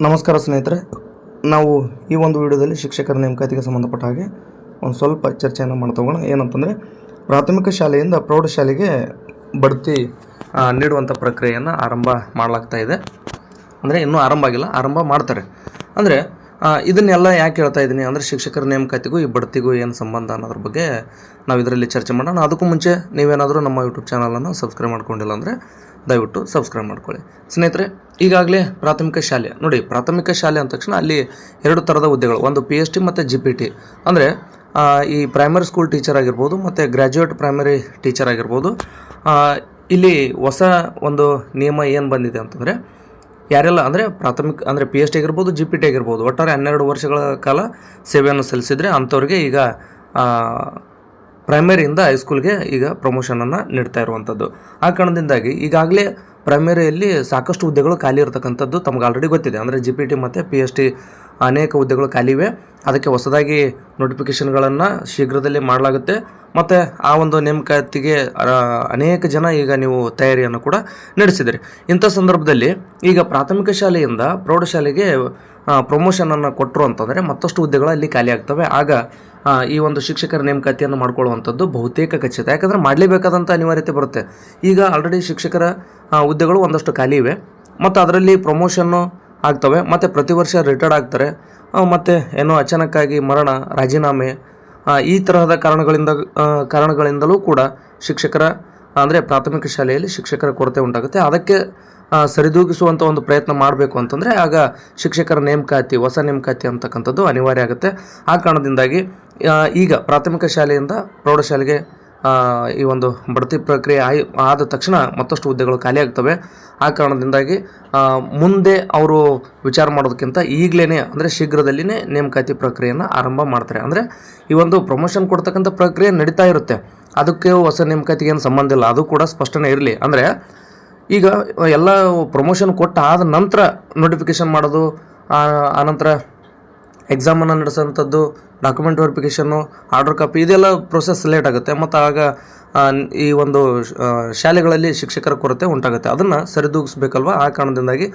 ನಮಸ್ಕಾರ ಸ್ನೇಹಿತರೆ, ನಾವು ಈ ಒಂದು ವಿಡಿಯೋದಲ್ಲಿ ಶಿಕ್ಷಕರ ನೇಮಕಾತಿಗೆ ಸಂಬಂಧಪಟ್ಟ ಹಾಗೆ ಒಂದು ಸ್ವಲ್ಪ ಚರ್ಚೆಯನ್ನು ಮಾಡ್ತೋಗೋಣ. ಏನಂತಂದರೆ, ಪ್ರಾಥಮಿಕ ಶಾಲೆಯಿಂದ ಪ್ರೌಢಶಾಲೆಗೆ ಬಡ್ತಿ ನೀಡುವಂಥ ಪ್ರಕ್ರಿಯೆಯನ್ನು ಆರಂಭ ಮಾಡಲಾಗ್ತಾ ಇದೆ. ಅಂದರೆ ಇನ್ನೂ ಆರಂಭ ಆಗಿಲ್ಲ, ಆರಂಭ ಮಾಡ್ತಾರೆ. ಅಂದರೆ ಇದನ್ನೆಲ್ಲ ಯಾಕೆ ಹೇಳ್ತಾ ಇದ್ದೀನಿ ಅಂದರೆ, ಶಿಕ್ಷಕರ ನೇಮಕಾತಿಗೂ ಈ ಬಡ್ತಿಗೂ ಏನು ಸಂಬಂಧ ಅನ್ನೋದ್ರ ಬಗ್ಗೆ ನಾವು ಇದರಲ್ಲಿ ಚರ್ಚೆ ಮಾಡೋಣ. ಅದಕ್ಕೂ ಮುಂಚೆ ನೀವೇನಾದರೂ ನಮ್ಮ ಯೂಟ್ಯೂಬ್ ಚಾನಲನ್ನು ಸಬ್ಸ್ಕ್ರೈಬ್ ಮಾಡ್ಕೊಂಡಿಲ್ಲ ಅಂದರೆ ದಯವಿಟ್ಟು ಸಬ್ಸ್ಕ್ರೈಬ್ ಮಾಡ್ಕೊಳ್ಳಿ. ಸ್ನೇಹಿತರೆ, ಈಗಾಗಲೇ ಪ್ರಾಥಮಿಕ ಶಾಲೆ ನೋಡಿ, ಪ್ರಾಥಮಿಕ ಶಾಲೆ ಅಂದ ತಕ್ಷಣ ಅಲ್ಲಿ ಎರಡು ಥರದ ಹುದ್ದೆಗಳು, ಒಂದು PST ಮತ್ತು GPT. ಅಂದರೆ ಈ ಪ್ರೈಮರಿ ಸ್ಕೂಲ್ ಟೀಚರ್ ಆಗಿರ್ಬೋದು ಮತ್ತು ಗ್ರ್ಯಾಜುಯೇಟ್ ಪ್ರೈಮರಿ ಟೀಚರ್ ಆಗಿರ್ಬೋದು. ಇಲ್ಲಿ ಹೊಸ ಒಂದು ನಿಯಮ ಏನು ಬಂದಿದೆ ಅಂತಂದರೆ, ಯಾರೆಲ್ಲ ಅಂದರೆ ಪ್ರಾಥಮಿಕ ಅಂದರೆ PST ಆಗಿರ್ಬೋದು, GPT ಆಗಿರ್ಬೋದು, ಒಟ್ಟಾರೆ 12 ವರ್ಷಗಳ ಕಾಲ ಸೇವೆಯನ್ನು ಸಲ್ಲಿಸಿದರೆ ಅಂಥವ್ರಿಗೆ ಈಗ ಪ್ರೈಮರಿಯಿಂದ ಹೈಸ್ಕೂಲ್ಗೆ ಈಗ ಪ್ರಮೋಷನನ್ನು ನೀಡ್ತಾ ಇರುವಂಥದ್ದು. ಆ ಕಾರಣದಿಂದಾಗಿ ಈಗಾಗಲೇ ಪ್ರೈಮರಿಯಲ್ಲಿ ಸಾಕಷ್ಟು ಹುದ್ದೆಗಳು ಖಾಲಿ ಇರತಕ್ಕಂಥದ್ದು ತಮ್ಗೆ ಆಲ್ರೆಡಿ ಗೊತ್ತಿದೆ. ಅಂದರೆ GPT ಮತ್ತು PST ಅನೇಕ ಹುದ್ದೆಗಳು ಖಾಲಿವೆ. ಅದಕ್ಕೆ ಹೊಸದಾಗಿ ನೋಟಿಫಿಕೇಷನ್ಗಳನ್ನು ಶೀಘ್ರದಲ್ಲೇ ಮಾಡಲಾಗುತ್ತೆ. ಮತ್ತು ಆ ಒಂದು ನೇಮಕಾತಿಗೆ ಅನೇಕ ಜನ ಈಗ ನೀವು ತಯಾರಿಯನ್ನು ಕೂಡ ನಡೆಸಿದಿರಿ. ಇಂಥ ಸಂದರ್ಭದಲ್ಲಿ ಈಗ ಪ್ರಾಥಮಿಕ ಶಾಲೆಯಿಂದ ಪ್ರೌಢಶಾಲೆಗೆ ಪ್ರಮೋಷನನ್ನು ಕೊಟ್ಟರು ಅಂತಂದರೆ ಮತ್ತಷ್ಟು ಹುದ್ದೆಗಳು ಅಲ್ಲಿ ಖಾಲಿ ಆಗ್ತವೆ. ಆಗ ಈ ಒಂದು ಶಿಕ್ಷಕರ ನೇಮಕಾತಿಯನ್ನು ಮಾಡ್ಕೊಳ್ಳುವಂಥದ್ದು ಬಹುತೇಕ ಖಚಿತ. ಯಾಕಂದರೆ ಮಾಡಲೇಬೇಕಾದಂಥ ಅನಿವಾರ್ಯತೆ ಬರುತ್ತೆ. ಈಗ ಆಲ್ರೆಡಿ ಶಿಕ್ಷಕರ ಹುದ್ದೆಗಳು ಒಂದಷ್ಟು ಖಾಲಿ ಇವೆ ಮತ್ತು ಅದರಲ್ಲಿ ಪ್ರಮೋಷನ್ನು ಆಗ್ತವೆ. ಮತ್ತು ಪ್ರತಿ ವರ್ಷ ರಿಟೈರ್ಡ್ ಆಗ್ತಾರೆ. ಮತ್ತು ಏನೋ ಅಚಾನಕ್ಕಾಗಿ ಮರಣ, ರಾಜೀನಾಮೆ, ಈ ತರಹದ ಕಾರಣಗಳಿಂದಲೂ ಕೂಡ ಶಿಕ್ಷಕರ ಅಂದರೆ ಪ್ರಾಥಮಿಕ ಶಾಲೆಯಲ್ಲಿ ಶಿಕ್ಷಕರ ಕೊರತೆ ಉಂಟಾಗುತ್ತೆ. ಅದಕ್ಕೆ ಸರಿದೂಗಿಸುವಂಥ ಒಂದು ಪ್ರಯತ್ನ ಮಾಡಬೇಕು ಅಂತಂದರೆ ಆಗ ಶಿಕ್ಷಕರ ನೇಮಕಾತಿ, ಹೊಸ ನೇಮಕಾತಿ ಅಂತಕ್ಕಂಥದ್ದು ಅನಿವಾರ್ಯ ಆಗುತ್ತೆ. ಆ ಕಾರಣದಿಂದಾಗಿ ಈಗ ಪ್ರಾಥಮಿಕ ಶಾಲೆಯಿಂದ ಪ್ರೌಢಶಾಲೆಗೆ ಈ ಒಂದು ಬಡ್ತಿ ಪ್ರಕ್ರಿಯೆ ಆದ ತಕ್ಷಣ ಮತ್ತಷ್ಟು ಹುದ್ದೆಗಳು ಖಾಲಿ ಆಗ್ತವೆ. ಆ ಕಾರಣದಿಂದಾಗಿ ಮುಂದೆ ಅವರು ವಿಚಾರ ಮಾಡೋದಕ್ಕಿಂತ ಈಗಲೇ ಅಂದರೆ ಶೀಘ್ರದಲ್ಲಿನೇ ನೇಮಕಾತಿ ಪ್ರಕ್ರಿಯೆಯನ್ನು ಆರಂಭ ಮಾಡ್ತಾರೆ. ಅಂದರೆ ಈ ಒಂದು ಪ್ರಮೋಷನ್ ಕೊಡ್ತಕ್ಕಂಥ ಪ್ರಕ್ರಿಯೆ ನಡೀತಾ ಇರುತ್ತೆ. ಅದಕ್ಕೆ ಹೊಸ ನೇಮಕಾತಿಗೆ ಏನು ಸಂಬಂಧ ಇಲ್ಲ, ಅದು ಕೂಡ ಸ್ಪಷ್ಟನೆ ಇರಲಿ. ಅಂದರೆ ಈಗ ಎಲ್ಲ ಪ್ರಮೋಷನ್ ಕೊಟ್ಟ ಆದ ನಂತರ ನೋಟಿಫಿಕೇಷನ್ ಮಾಡೋದು, ಆನಂತರ ಎಕ್ಸಾಮನ್ನು ನಡೆಸೋಂಥದ್ದು, ಡಾಕ್ಯುಮೆಂಟ್ ವೆರಿಫಿಕೇಷನ್ನು, ಆರ್ಡರ್ ಕಾಪಿ, ಇದೆಲ್ಲ ಪ್ರೊಸೆಸ್ ಲೇಟ್ ಆಗುತ್ತೆ. ಮತ್ತು ಆಗ ಈ ಒಂದು ಶಾಲೆಗಳಲ್ಲಿ ಶಿಕ್ಷಕರ ಕೊರತೆ ಉಂಟಾಗುತ್ತೆ. ಅದನ್ನು ಸರಿದೂಗಿಸ್ಬೇಕಲ್ವ. ಆ ಕಾರಣದಿಂದಾಗಿ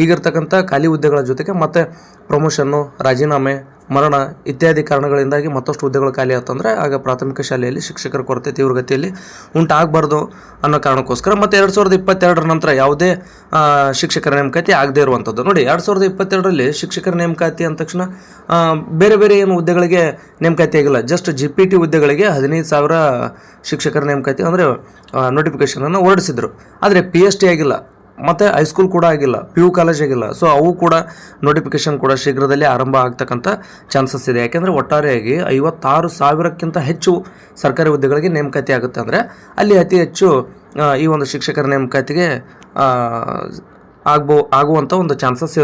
ಈಗಿರ್ತಕ್ಕಂಥ ಖಾಲಿ ಹುದ್ದೆಗಳ ಜೊತೆಗೆ ಮತ್ತು ಪ್ರಮೋಷನ್ನು, ರಾಜೀನಾಮೆ, ಮರಣ ಇತ್ಯಾದಿ ಕಾರಣಗಳಿಂದಾಗಿ ಮತ್ತಷ್ಟು ಹುದ್ದೆಗಳು ಖಾಲಿ ಆಯ್ತಂದರೆ ಆಗ ಪ್ರಾಥಮಿಕ ಶಾಲೆಯಲ್ಲಿ ಶಿಕ್ಷಕರ ಕೊರತೆ ತೀವ್ರಗತಿಯಲ್ಲಿ ಉಂಟಾಗಬಾರ್ದು ಅನ್ನೋ ಕಾರಣಕ್ಕೋಸ್ಕರ ಮತ್ತು 2022 ನಂತರ ಯಾವುದೇ ಶಿಕ್ಷಕರ ನೇಮಕಾತಿ ಆಗದೇ ಇರುವಂಥದ್ದು. ನೋಡಿ, 2022ರಲ್ಲಿ ಶಿಕ್ಷಕರ ನೇಮಕಾತಿ ಅಂದ ತಕ್ಷಣ ಬೇರೆ ಬೇರೆ ಏನು ಹುದ್ದೆಗಳಿಗೆ ನೇಮಕಾತಿ ಆಗಿಲ್ಲ. ಜಸ್ಟ್ GPT ಹುದ್ದೆಗಳಿಗೆ 15,000 ಶಿಕ್ಷಕರ ನೇಮಕಾತಿ ಅಂದರೆ ನೋಟಿಫಿಕೇಷನನ್ನು ಹೊರಡಿಸಿದ್ರು. ಆದರೆ PST ಆಗಿಲ್ಲ ಮತ್ತು ಹೈಸ್ಕೂಲ್ ಕೂಡ ಆಗಿಲ್ಲ, PU ಕಾಲೇಜ್ ಆಗಿಲ್ಲ. ಸೊ ಅವು ಕೂಡ ನೋಟಿಫಿಕೇಷನ್ ಕೂಡ ಶೀಘ್ರದಲ್ಲೇ ಆರಂಭ ಆಗ್ತಕ್ಕಂಥ ಚಾನ್ಸಸ್ ಇದೆ. ಯಾಕೆಂದರೆ ಒಟ್ಟಾರೆಯಾಗಿ 56,000ಕ್ಕಿಂತ ಹೆಚ್ಚು ಸರ್ಕಾರಿ ಹುದ್ದೆಗಳಿಗೆ ನೇಮಕಾತಿ ಆಗುತ್ತೆ. ಅಂದರೆ ಅಲ್ಲಿ ಅತಿ ಹೆಚ್ಚು ಈ ಒಂದು ಶಿಕ್ಷಕರ ನೇಮಕಾತಿಗೆ ಆಗುವಂಥ ಒಂದು ಚಾನ್ಸಸ್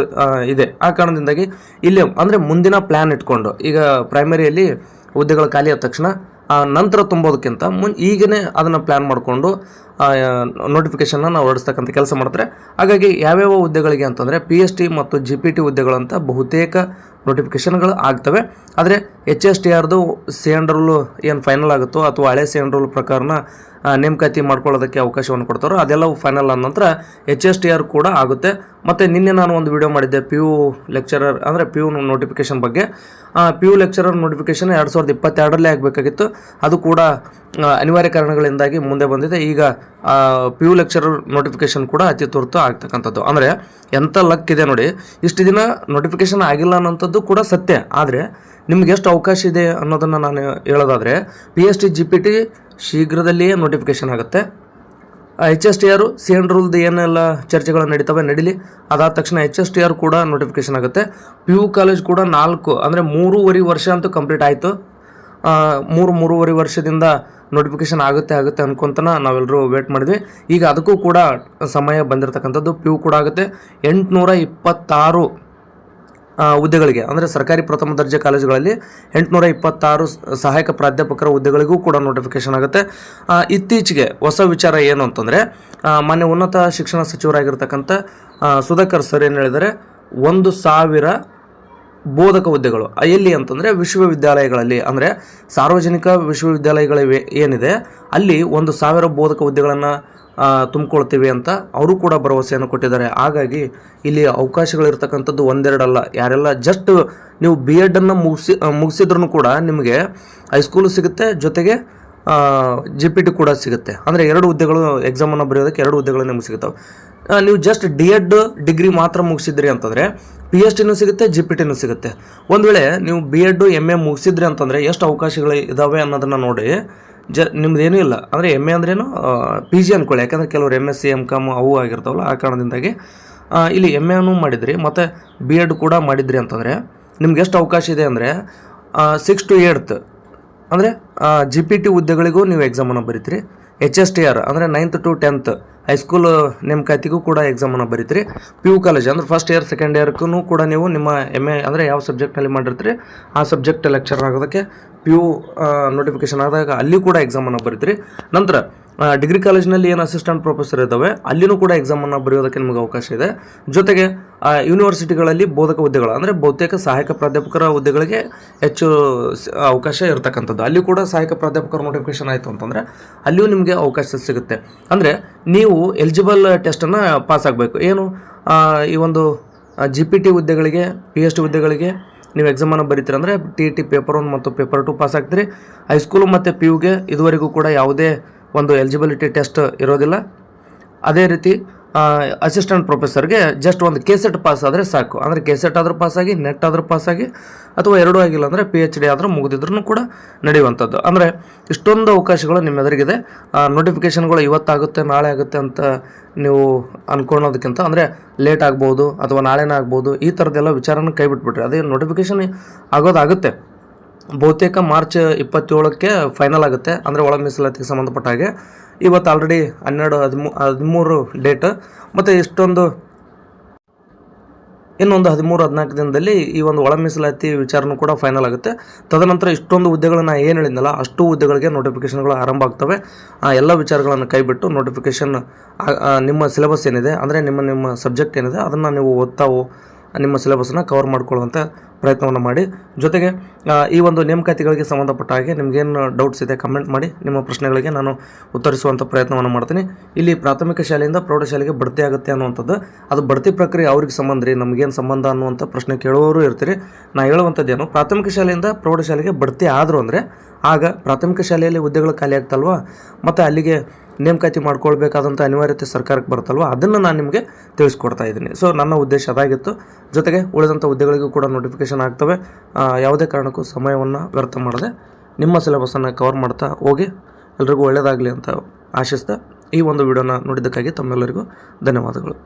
ಇದೆ. ಆ ಕಾರಣದಿಂದಾಗಿ ಇಲ್ಲಿ ಅಂದರೆ ಮುಂದಿನ ಪ್ಲ್ಯಾನ್ ಇಟ್ಕೊಂಡು ಈಗ ಪ್ರೈಮರಿಯಲ್ಲಿ ಹುದ್ದೆಗಳು ಖಾಲಿ ಆದ ತಕ್ಷಣ ನಂತರ ತುಂಬೋದಕ್ಕಿಂತ ಈಗನೇ ಅದನ್ನು ಪ್ಲ್ಯಾನ್ ಮಾಡಿಕೊಂಡು ನೋಟಿಫಿಕೇಷನ್ನ ಹೊರಡಿಸ್ತಕ್ಕಂಥ ಕೆಲಸ ಮಾಡ್ತಾರೆ. ಹಾಗಾಗಿ ಯಾವ್ಯಾವ ಹುದ್ದೆಗಳಿಗೆ ಅಂತಂದರೆ PST ಮತ್ತು GPT ಹುದ್ದೆಗಳಂತ ಬಹುತೇಕ ನೋಟಿಫಿಕೇಷನ್ಗಳು ಆಗ್ತವೆ. ಆದರೆ HSTRದು CN ರೂಲು ಏನು ಫೈನಲ್ ಆಗುತ್ತೋ ಅಥವಾ ಹಳೆ CN ರೂಲ್ ಪ್ರಕಾರನ ನೇಮಕಾತಿ ಮಾಡ್ಕೊಳ್ಳೋದಕ್ಕೆ ಅವಕಾಶವನ್ನು ಕೊಡ್ತಾರೋ ಅದೆಲ್ಲವೂ ಫೈನಲ್ ಆದ ನಂತರ HSTR ಕೂಡ ಆಗುತ್ತೆ. ಮತ್ತು ನಿನ್ನೆ ನಾನು ಒಂದು ವಿಡಿಯೋ ಮಾಡಿದ್ದೆ PU ಲೆಕ್ಚರರ್ ಅಂದರೆ PU ನೋಟಿಫಿಕೇಷನ್ ಬಗ್ಗೆ. PU ಲೆಕ್ಚರರ್ ನೋಟಿಫಿಕೇಷನ್ 2022ರಲ್ಲೇ ಆಗಬೇಕಾಗಿತ್ತು. ಅದು ಕೂಡ ಅನಿವಾರ್ಯ ಕಾರಣಗಳಿಂದಾಗಿ ಮುಂದೆ ಬಂದಿದೆ. ಈಗ PU ಲೆಕ್ಚರರ್ ನೋಟಿಫಿಕೇಷನ್ ಕೂಡ ಅತಿ ತುರ್ತು ಆಗ್ತಕ್ಕಂಥದ್ದು. ಅಂದರೆ ಎಂಥ ಲಕ್ ಇದೆ ನೋಡಿ, ಇಷ್ಟು ದಿನ ನೋಟಿಫಿಕೇಷನ್ ಆಗಿಲ್ಲ ಅನ್ನೋಂಥದ್ದು ಕೂಡ ಸತ್ಯ. ಆದರೆ ನಿಮ್ಗೆ ಎಷ್ಟು ಅವಕಾಶ ಇದೆ ಅನ್ನೋದನ್ನು ನಾನು ಹೇಳೋದಾದರೆ, PST GPT ಶೀಘ್ರದಲ್ಲಿಯೇ ನೋಟಿಫಿಕೇಷನ್ ಆಗುತ್ತೆ. HSTR CN ರೂಲ್ದು ಏನೆಲ್ಲ ಚರ್ಚೆಗಳು ನಡೀತವೆ ನಡೀಲಿ. ಅದಾದ ತಕ್ಷಣ HSTR ಕೂಡ ನೋಟಿಫಿಕೇಷನ್ ಆಗುತ್ತೆ. PU ಕಾಲೇಜ್ ಕೂಡ 4 ಅಂದರೆ 3.5 ವರ್ಷ ಅಂತೂ ಕಂಪ್ಲೀಟ್ ಆಯಿತು. 3.5 ವರ್ಷದಿಂದ ನೋಟಿಫಿಕೇಷನ್ ಆಗುತ್ತೆ ಅನ್ಕೊಂತನ ನಾವೆಲ್ಲರೂ ವೇಟ್ ಮಾಡಿದ್ವಿ. ಈಗ ಅದಕ್ಕೂ ಕೂಡ ಸಮಯ ಬಂದಿರತಕ್ಕಂಥದ್ದು. PU ಕೂಡ ಆಗುತ್ತೆ. 826 ಹುದ್ದೆಗಳಿಗೆ ಅಂದರೆ ಸರ್ಕಾರಿ ಪ್ರಥಮ ದರ್ಜೆ ಕಾಲೇಜುಗಳಲ್ಲಿ 826 ಸಹಾಯಕ ಪ್ರಾಧ್ಯಾಪಕರ ಹುದ್ದೆಗಳಿಗೂ ಕೂಡ ನೋಟಿಫಿಕೇಷನ್ ಆಗುತ್ತೆ. ಇತ್ತೀಚೆಗೆ ಹೊಸ ವಿಚಾರ ಏನು ಅಂತಂದರೆ, ಮಾನ್ಯ ಉನ್ನತ ಶಿಕ್ಷಣ ಸಚಿವರಾಗಿರ್ತಕ್ಕಂಥ ಸುಧಾಕರ್ ಸರ್ ಏನು ಹೇಳಿದರೆ, 1,000 ಬೋಧಕ ಹುದ್ದೆಗಳು ಎಲ್ಲಿ ಅಂತಂದರೆ ವಿಶ್ವವಿದ್ಯಾಲಯಗಳಲ್ಲಿ, ಅಂದರೆ ಸಾರ್ವಜನಿಕ ವಿಶ್ವವಿದ್ಯಾಲಯಗಳು ಏನಿದೆ ಅಲ್ಲಿ 1,000 ಬೋಧಕ ಹುದ್ದೆಗಳನ್ನು ತುಂಬಿಕೊಳ್ತೀವಿ ಅಂತ ಅವರು ಕೂಡ ಭರವಸೆಯನ್ನು ಕೊಟ್ಟಿದ್ದಾರೆ. ಹಾಗಾಗಿ ಇಲ್ಲಿ ಅವಕಾಶಗಳಿರ್ತಕ್ಕಂಥದ್ದು ಒಂದೆರಡಲ್ಲ. ಯಾರೆಲ್ಲ ಜಸ್ಟ್ ನೀವು ಬಿ ಎಡನ್ನು ಮುಗಿಸಿದ್ರೂ ಕೂಡ ನಿಮಗೆ ಹೈಸ್ಕೂಲು ಸಿಗುತ್ತೆ, ಜೊತೆಗೆ GPT ಕೂಡ ಸಿಗುತ್ತೆ. ಅಂದರೆ 2 ಹುದ್ದೆಗಳು ಎಕ್ಸಾಮನ್ನು ಬರೆಯೋದಕ್ಕೆ 2 ಹುದ್ದೆಗಳು ನಿಮ್ಗೆ ಸಿಗುತ್ತವೆ. ನೀವು ಜಸ್ಟ್ D.Ed ಡಿಗ್ರಿ ಮಾತ್ರ ಮುಗಿಸಿದ್ರಿ ಅಂತಂದರೆ PhDನೂ ಸಿಗುತ್ತೆ, GPTನೂ ಸಿಗುತ್ತೆ. ಒಂದು ವೇಳೆ ನೀವು B.Ed MA ಮುಗಿಸಿದ್ರಿ ಅಂತಂದರೆ ಎಷ್ಟು ಅವಕಾಶಗಳು ಇದ್ದಾವೆ ಅನ್ನೋದನ್ನು ನೋಡಿ. ನಿಮ್ದೇನೂ ಇಲ್ಲ ಅಂದರೆ MA ಅಂದ್ರೇನು PG ಅಂದ್ಕೊಳ್ಳಿ. ಯಾಕಂದರೆ ಕೆಲವರು MSc MCom ಅವು ಆಗಿರ್ತಾವಲ್ಲ, ಆ ಕಾರಣದಿಂದಾಗಿ ಇಲ್ಲಿ MAನೂ ಮಾಡಿದ್ರಿ ಮತ್ತು B.Ed ಕೂಡ ಮಾಡಿದ್ರಿ ಅಂತಂದರೆ ನಿಮ್ಗೆ ಎಷ್ಟು ಅವಕಾಶ ಇದೆ ಅಂದರೆ 6th to 8th ಅಂದರೆ GPT ಹುದ್ದೆಗಳಿಗೂ ನೀವು ಎಕ್ಸಾಮನ್ನು ಬರೀತೀರಿ. HSTR ಅಂದರೆ 9th to 10th ಹೈಸ್ಕೂಲ್ ನೇಮಕಾತಿಗೂ ಕೂಡ ಎಕ್ಸಾಮನ್ನು ಬರೀತೀರಿ. PU ಕಾಲೇಜ್ ಅಂದರೆ ಫಸ್ಟ್ ಇಯರ್ ಸೆಕೆಂಡ್ ಇಯರ್ಗೂ ಕೂಡ ನೀವು ನಿಮ್ಮ MA ಅಂದರೆ ಯಾವ ಸಬ್ಜೆಕ್ಟ್ನಲ್ಲಿ ಮಾಡಿರ್ತೀರಿ ಆ ಸಬ್ಜೆಕ್ಟ್ ಲೆಕ್ಚರ್ ಆಗೋದಕ್ಕೆ PU ನೋಟಿಫಿಕೇಶನ್ ಆದಾಗ ಅಲ್ಲಿ ಕೂಡ ಎಕ್ಸಾಮನ್ನು ಬರೀತೀರಿ. ನಂತರ ಡಿಗ್ರಿ ಕಾಲೇಜ್ನಲ್ಲಿ ಏನು ಅಸಿಸ್ಟೆಂಟ್ ಪ್ರೊಫೆಸರ್ ಇದ್ದಾವೆ ಅಲ್ಲಿನೂ ಕೂಡ ಎಕ್ಸಾಮನ್ನು ಬರೆಯೋದಕ್ಕೆ ನಿಮಗೆ ಅವಕಾಶ ಇದೆ. ಜೊತೆಗೆ ಯೂನಿವರ್ಸಿಟಿಗಳಲ್ಲಿ ಬೋಧಕ ಹುದ್ದೆಗಳು ಅಂದರೆ ಬಹುತೇಕ ಸಹಾಯಕ ಪ್ರಾಧ್ಯಾಪಕರ ಹುದ್ದೆಗಳಿಗೆ ಹೆಚ್ಚು ಅವಕಾಶ ಇರತಕ್ಕಂಥದ್ದು. ಅಲ್ಲಿ ಕೂಡ ಸಹಾಯಕ ಪ್ರಾಧ್ಯಾಪಕರ ನೋಟಿಫಿಕೇಶನ್ ಆಯಿತು ಅಂತಂದರೆ ಅಲ್ಲಿಯೂ ನಿಮಗೆ ಅವಕಾಶ ಸಿಗುತ್ತೆ. ಅಂದರೆ ನೀವು ಎಲಿಜಿಬಲ್ ಟೆಸ್ಟನ್ನು ಪಾಸ್ ಆಗಬೇಕು. ಏನು ಈ ಒಂದು GPT ಹುದ್ದೆಗಳಿಗೆ PhD ಹುದ್ದೆಗಳಿಗೆ ನೀವು ಎಕ್ಸಾಮನ್ನು ಬರೀತೀರಿ ಅಂದರೆ TET ಪೇಪರ್ 1 ಮತ್ತು ಪೇಪರ್ 2 ಪಾಸ್ ಆಗ್ತೀರಿ. ಹೈಸ್ಕೂಲು ಮತ್ತು PUಗೆ ಇದುವರೆಗೂ ಕೂಡ ಯಾವುದೇ ಒಂದು ಎಲಿಜಿಬಿಲಿಟಿ ಟೆಸ್ಟ್ ಇರೋದಿಲ್ಲ. ಅದೇ ರೀತಿ ಅಸಿಸ್ಟೆಂಟ್ ಪ್ರೊಫೆಸರ್ಗೆ ಜಸ್ಟ್ ಒಂದು KCET ಪಾಸ್ ಆದರೆ ಸಾಕು. ಅಂದರೆ KCET ಆದರೂ ಪಾಸಾಗಿ, ನೆಟ್ ಆದರೂ ಪಾಸಾಗಿ, ಅಥವಾ ಎರಡೂ ಆಗಿಲ್ಲ ಅಂದರೆ PhD ಆದರೂ ಮುಗಿದಿದ್ರೂ ಕೂಡ ನಡೆಯುವಂಥದ್ದು. ಅಂದರೆ ಇಷ್ಟೊಂದು ಅವಕಾಶಗಳು ನಿಮ್ಮ ಎದುರಿಗಿದೆ. ನೋಟಿಫಿಕೇಷನ್ಗಳು ಇವತ್ತಾಗುತ್ತೆ ನಾಳೆ ಆಗುತ್ತೆ ಅಂತ ನೀವು ಅಂದ್ಕೊಳ್ಳೋದಕ್ಕಿಂತ ಅಂದರೆ ಲೇಟ್ ಆಗ್ಬೋದು ಅಥವಾ ನಾಳೆನೇ ಆಗ್ಬೋದು, ಈ ಥರದ್ದೆಲ್ಲ ವಿಚಾರನ ಕೈ ಬಿಟ್ಬಿಟ್ರಿ. ಅದೇ ನೋಟಿಫಿಕೇಷನ್ ಆಗೋದಾಗುತ್ತೆ. ಬಹುತೇಕ ಮಾರ್ಚ್ 27ಕ್ಕೆ ಫೈನಲ್ ಆಗುತ್ತೆ. ಅಂದರೆ ಒಳ ಮೀಸಲಾತಿಗೆ ಸಂಬಂಧಪಟ್ಟ ಹಾಗೆ ಇವತ್ತು ಆಲ್ರೆಡಿ 13 ಡೇಟ್ ಮತ್ತು ಇನ್ನೊಂದು 13-14 ದಿನದಲ್ಲಿ ಈ ಒಂದು ಒಳ ಮೀಸಲಾತಿ ವಿಚಾರನೂ ಕೂಡ ಫೈನಲ್ ಆಗುತ್ತೆ. ತದನಂತರ ಇಷ್ಟೊಂದು ಹುದ್ದೆಗಳನ್ನ ಏನು ಹೇಳಿದ್ನಲ್ಲ ಅಷ್ಟು ಹುದ್ದೆಗಳಿಗೆ ನೋಟಿಫಿಕೇಷನ್ಗಳು ಆರಂಭ ಆಗ್ತವೆ. ಎಲ್ಲ ವಿಚಾರಗಳನ್ನು ಕೈಬಿಟ್ಟು ನೋಟಿಫಿಕೇಷನ್ ನಿಮ್ಮ ಸಿಲೆಬಸ್ ಏನಿದೆ ಅಂದರೆ ನಿಮ್ಮ ಸಬ್ಜೆಕ್ಟ್ ಏನಿದೆ ಅದನ್ನು ನೀವು ಓದ್ತಾವೋ ನಿಮ್ಮ ಸಿಲೆಬಸ್ನ ಕವರ್ ಮಾಡ್ಕೊಳ್ಳುವಂಥ ಪ್ರಯತ್ನವನ್ನು ಮಾಡಿ. ಜೊತೆಗೆ ಈ ಒಂದು ನೇಮಕಾತಿಗಳಿಗೆ ಸಂಬಂಧಪಟ್ಟ ಹಾಗೆ ನಿಮಗೇನು ಡೌಟ್ಸ್ ಇದೆ ಕಮೆಂಟ್ ಮಾಡಿ. ನಿಮ್ಮ ಪ್ರಶ್ನೆಗಳಿಗೆ ನಾನು ಉತ್ತರಿಸುವಂಥ ಪ್ರಯತ್ನವನ್ನು ಮಾಡ್ತೀನಿ. ಇಲ್ಲಿ ಪ್ರಾಥಮಿಕ ಶಾಲೆಯಿಂದ ಪ್ರೌಢಶಾಲೆಗೆ ಬಡ್ತಿ ಆಗುತ್ತೆ ಅನ್ನುವಂಥದ್ದು, ಅದು ಬಡ್ತಿ ಪ್ರಕ್ರಿಯೆ ಅವ್ರಿಗೆ ಸಂಬಂಧ ರೀ, ನಮಗೇನು ಸಂಬಂಧ ಅನ್ನುವಂಥ ಪ್ರಶ್ನೆ ಕೇಳುವವರು ಇರ್ತೀರಿ. ನಾನು ಹೇಳುವಂಥದ್ದೇನು, ಪ್ರಾಥಮಿಕ ಶಾಲೆಯಿಂದ ಪ್ರೌಢಶಾಲೆಗೆ ಬಡ್ತಿ ಆದರು ಅಂದರೆ ಆಗ ಪ್ರಾಥಮಿಕ ಶಾಲೆಯಲ್ಲಿ ಹುದ್ದೆಗಳು ಖಾಲಿ ಆಗ್ತಲ್ವ, ಮತ್ತು ಅಲ್ಲಿಗೆ ನೇಮಕಾತಿ ಮಾಡ್ಕೊಳ್ಬೇಕಾದಂಥ ಅನಿವಾರ್ಯತೆ ಸರ್ಕಾರಕ್ಕೆ ಬರುತ್ತಲ್ವ, ಅದನ್ನು ನಾನು ನಿಮಗೆ ತಿಳಿಸ್ಕೊಡ್ತಾ ಇದ್ದೀನಿ. ಸೊ ನನ್ನ ಉದ್ದೇಶ ಅದಾಗಿತ್ತು. ಜೊತೆಗೆ ಉಳಿದಂಥ ಹುದ್ದೆಗಳಿಗೂ ಕೂಡ ನೋಟಿಫಿಕೇಷನ್ ಆಗ್ತವೆ. ಯಾವುದೇ ಕಾರಣಕ್ಕೂ ಸಮಯವನ್ನು ವ್ಯರ್ಥ ಮಾಡದೆ ನಿಮ್ಮ ಸಿಲೆಬಸನ್ನು ಕವರ್ ಮಾಡ್ತಾ ಹೋಗಿ. ಎಲ್ರಿಗೂ ಒಳ್ಳೆಯದಾಗಲಿ ಅಂತ ಆಶಿಸ್ತಾ ಈ ಒಂದು ವಿಡಿಯೋನ ನೋಡಿದ್ದಕ್ಕಾಗಿ ತಮ್ಮೆಲ್ಲರಿಗೂ ಧನ್ಯವಾದಗಳು.